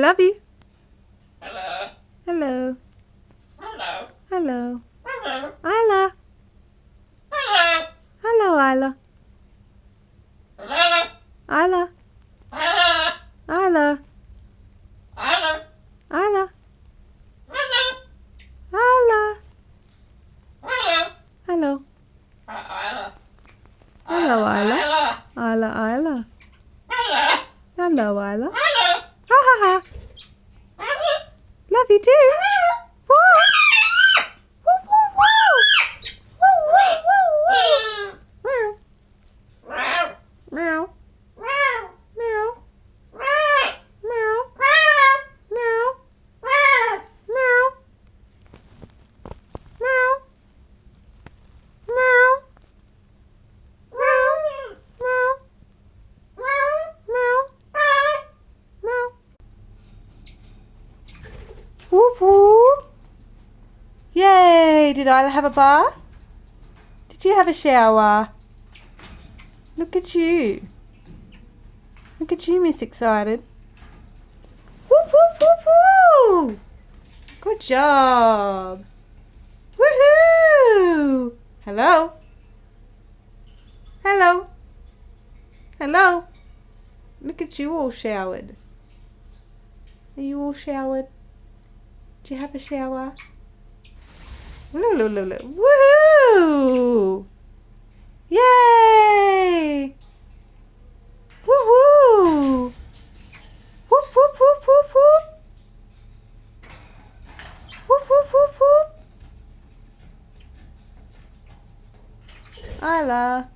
love you. Hello. Hello. Hello. Hello. Hello. Isla. Hello. Hello, Isla. Hello. Isla. Hello. Isla. Hello. Isla. Hello. Isla. Hello. Hello. Hello. Hello, Isla. Hello. Isla, Isla. Hello. Hello, Isla. Hello. Ha ha ha. Love you too. Woo. Woo, woo, woo. Woo, woo, woo, woo. Meow. Meow. Meow. Meow. Meow. Meow. Meow. Meow. Meow. Meow. Meow. Whoop whoop. Yay! Did Isla have a bath? Did you have a shower? Look at you. Look at you, Miss Excited. Whoop whoop whoop whoop! Good job. Woohoo! Hello? Hello? Hello? Look at you all showered. Are you all showered? Did you have a shower? Look, look, look, look. Woohoo! Yay! Woohoo! Whoop, whoop, whoop, whoop, whoop. Whoop, whoop, whoop, whoop. Isla.